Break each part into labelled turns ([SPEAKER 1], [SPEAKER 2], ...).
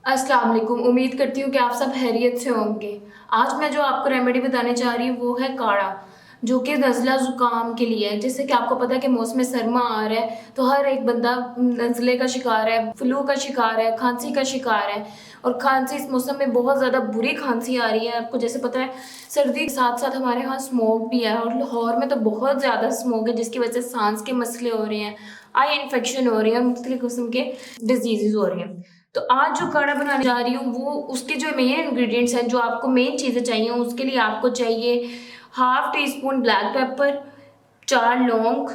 [SPEAKER 1] अस्सलाम वालेकुम। उम्मीद करती हूँ कि आप सब खैरियत से होंगे। आज मैं जो आपको रेमेडी बताने जा रही हूँ वो है काढ़ा, जो कि नज़ला ज़ुकाम के लिए है। जैसे कि आपको पता है कि मौसम सरमा आ रहा है, तो हर एक बंदा नज़ले का शिकार है, फ्लू का शिकार है, खांसी का शिकार है। और खांसी इस मौसम में बहुत ज़्यादा बुरी खांसी आ रही है। आपको जैसे पता है, सर्दी के साथ साथ हमारे यहाँ स्मोक भी है, और लाहौर में तो बहुत ज़्यादा स्मोक है, जिसकी वजह से सांस के मसले हो रहे हैं, आई इन्फेक्शन हो रही है और मुख्तलिफ किस्म के डिजीज़ हो रही हैं। तो आज जो काढ़ा बनाने जा रही हूँ वो उसके जो मेन इंग्रेडिएंट्स हैं, जो आपको मेन चीज़ें चाहिए, उसके लिए आपको चाहिए half tea spoon black pepper, 4 लौंग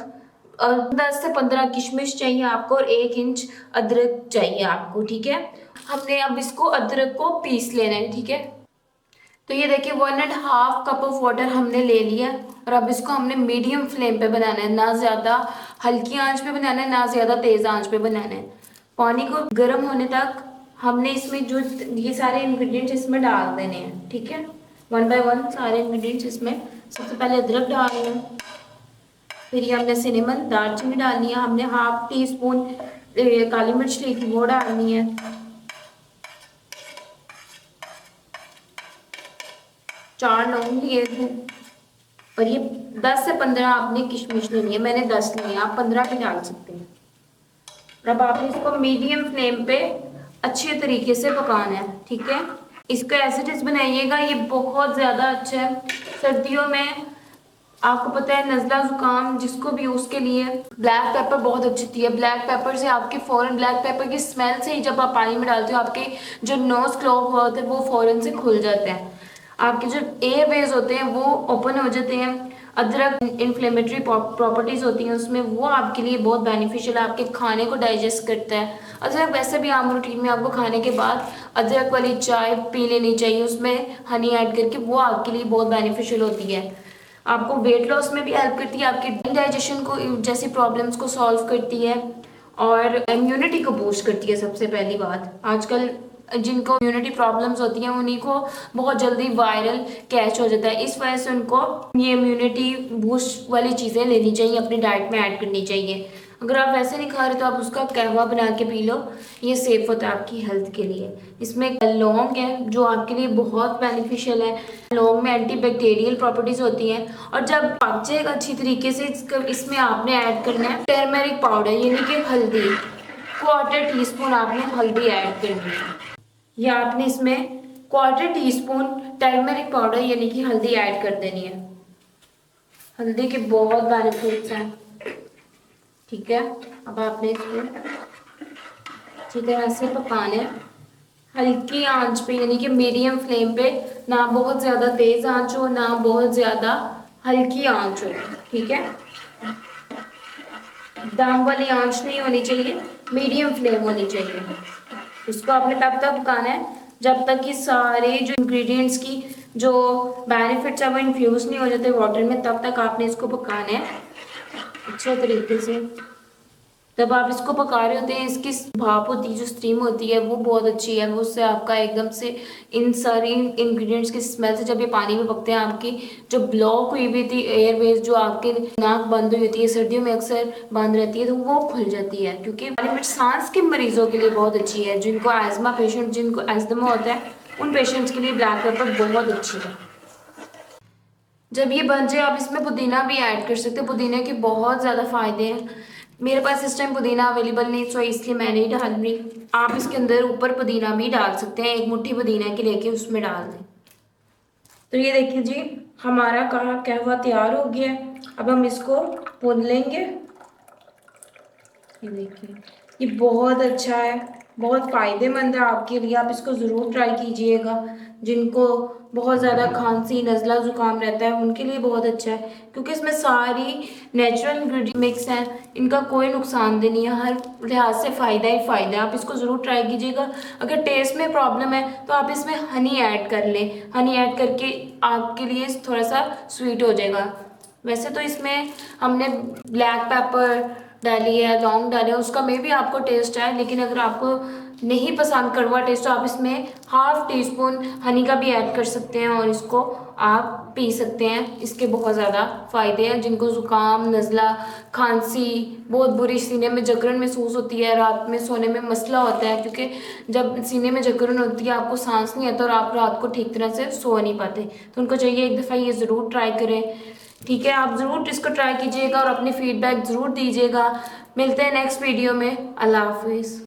[SPEAKER 1] और 10 से 15 किशमिश चाहिए आपको, और 1 इंच अदरक चाहिए आपको। ठीक है, हमने अब इसको अदरक को पीस लेना है। ठीक है, तो ये देखिए 1.5 कप ऑफ वाटर हमने ले लिया, और अब इसको हमने मीडियम फ्लेम पे बनाना है, ना ज़्यादा हल्की आंच पे बनाना है, ना ज़्यादा तेज़ आंच पे बनाना है। पानी को गर्म होने तक हमने इसमें जो ये सारे इंग्रेडिएंट्स इसमें डाल देने हैं। ठीक है, 1 बाय 1 सारे इंग्रेडिएंट्स इसमें। सबसे पहले अदरक डालना है, फिर ये हमने सिनेमन दालचीनी डालनी है, हमने हाफ टी स्पून काली मिर्च ली थी वो डालनी है, 4 लौंग लिए थे, और ये 10 से 15 आपने किशमिश लेनी है। मैंने 10 ली है, आप 15 भी डाल सकते हैं। अब आपने इसको मीडियम फ्लेम पे अच्छे तरीके से पकाना है। ठीक है, इसको एज इट इज बनाइएगा, ये बहुत ज़्यादा अच्छा है सर्दियों में। आपको पता है नज़ला ज़ुकाम जिसको भी, उसके लिए ब्लैक पेपर बहुत अच्छी होती है। ब्लैक पेपर से आपके फ़ौरन, ब्लैक पेपर की स्मेल से ही जब आप पानी में डालते हो, आपके जो नोज़ क्लॉग हुआ होता है वो फ़ौरन से खुल जाते हैं, आपके जो एयरवेज होते हैं वो ओपन हो जाते हैं। अदरक इन्फ्लेमेटरी प्रॉपर्टीज़ होती हैं उसमें, वो आपके लिए बहुत बेनिफिशियल है, आपके खाने को डाइजेस्ट करता है। अदरक वैसे भी आम रूटीन में आपको खाने के बाद अदरक वाली चाय पी लेनी चाहिए, उसमें हनी ऐड करके, वो आपके लिए बहुत बेनिफिशियल होती है। आपको वेट लॉस में भी हेल्प करती है, आपकी डाइजेशन को जैसी प्रॉब्लम्स को सॉल्व करती है, और इम्यूनिटी को बूस्ट करती है। सबसे पहली बात, आजकल जिनको इम्यूनिटी प्रॉब्लम्स होती हैं उन्हीं को बहुत जल्दी वायरल कैच हो जाता है, इस वजह से उनको ये इम्यूनिटी बूस्ट वाली चीज़ें लेनी चाहिए, अपनी डाइट में ऐड करनी चाहिए। अगर आप वैसे नहीं खा रहे तो आप उसका कहवा बना के पी लो, ये सेफ होता है आपकी हेल्थ के लिए। इसमें लौंग है जो आपके लिए बहुत बेनिफिशियल है, लौंग में एंटी बैक्टीरियल प्रॉपर्टीज होती हैं। और जब पक जाएगा अच्छी तरीके से, इसमें आपने ऐड करना है टर्मेरिक पाउडर, यानी कि हल्दी, 1/4 टीस्पून आपने हल्दी ऐड करनी है, या आपने इसमें 1/4 टीस्पून टर्मेरिक पाउडर यानी कि हल्दी ऐड कर देनी है। हल्दी के बहुत बेनिफिट्स हैं। ठीक है, अब आपने इसको अच्छी तरह से पकाना है, हल्की आंच पे, यानी कि मीडियम फ्लेम पे, ना बहुत ज़्यादा तेज़ आंच हो, ना बहुत ज़्यादा हल्की आंच हो। ठीक है, दम वाली आंच नहीं होनी चाहिए, मीडियम फ्लेम होनी चाहिए। इसको आपने तब तक पकाना है जब तक कि सारे जो इंग्रेडिएंट्स की जो बेनिफिट्स है वो इन्फ्यूज नहीं हो जाते वाटर में, तब तक आपने इसको पकाना है अच्छे तरीके से। जब आप इसको पका रहे होते हैं, इसकी भाप होती है, जो स्टीम होती है वो बहुत अच्छी है, वो उससे आपका एकदम से इन सारी इंग्रेडिएंट्स की स्मेल से, जब ये पानी में पकते हैं, आपकी जो ब्लॉक हुई हुई थी एयरवेज, जो आपके नाक बंद हुई होती है, सर्दियों में अक्सर बंद रहती है, तो वो खुल जाती है। क्योंकि सांस के मरीजों के लिए बहुत अच्छी है, जिनको एजमा पेशेंट, जिनको एजमा होता है, उन पेशेंट्स के लिए ब्लैक पेपर बहुत अच्छी है। जब ये बन जाए आप इसमें पुदीना भी ऐड कर सकते हो, पुदीने के बहुत ज़्यादा फायदे हैं। मेरे पास इस टाइम पुदीना अवेलेबल नहीं, सो इसलिए मैं नहीं डाल रही। आप इसके अंदर ऊपर पुदीना भी डाल सकते हैं, 1 मुट्ठी पुदीना की लेके उसमें डाल दें। तो ये देखिए जी, हमारा कहवा तैयार हो गया है। अब हम इसको भून लेंगे। ये देखिए, ये बहुत अच्छा है, बहुत फ़ायदेमंद है आपके लिए, आप इसको ज़रूर ट्राई कीजिएगा। जिनको बहुत ज़्यादा खांसी, नज़ला ज़ुकाम रहता है उनके लिए बहुत अच्छा है, क्योंकि इसमें सारी नेचुरल इंग्रेडिएंट मिक्स हैं, इनका कोई नुकसानदेह नहीं है, हर लिहाज से फ़ायदा ही फ़ायदा है। आप इसको ज़रूर ट्राई कीजिएगा। अगर टेस्ट में प्रॉब्लम है तो आप इसमें हनी ऐड कर लें, हनी ऐड करके आपके लिए थोड़ा सा स्वीट हो जाएगा। वैसे तो इसमें हमने ब्लैक पेपर डाली है, लौंग डाले, उसका मे भी आपको टेस्ट आए, लेकिन अगर आपको नहीं पसंद कड़वा टेस्ट तो आप इसमें हाफ टी स्पून हनी का भी ऐड कर सकते हैं और इसको आप पी सकते हैं। इसके बहुत ज़्यादा फ़ायदे हैं। जिनको ज़ुकाम, नज़ला, खांसी, बहुत बुरी सीने में जकड़न महसूस होती है, रात में सोने में मसला होता है, क्योंकि जब सीने में जकड़न होती है आपको सांस नहीं आता और आप रात को ठीक तरह से सो नहीं पाते, तो उनको चाहिए एक दफ़ा ये ज़रूर ट्राई करें। ठीक है, आप ज़रूर इसको ट्राई कीजिएगा और अपनी फ़ीडबैक ज़रूर दीजिएगा। मिलते हैं नेक्स्ट वीडियो में। अल्लाह हाफिज़।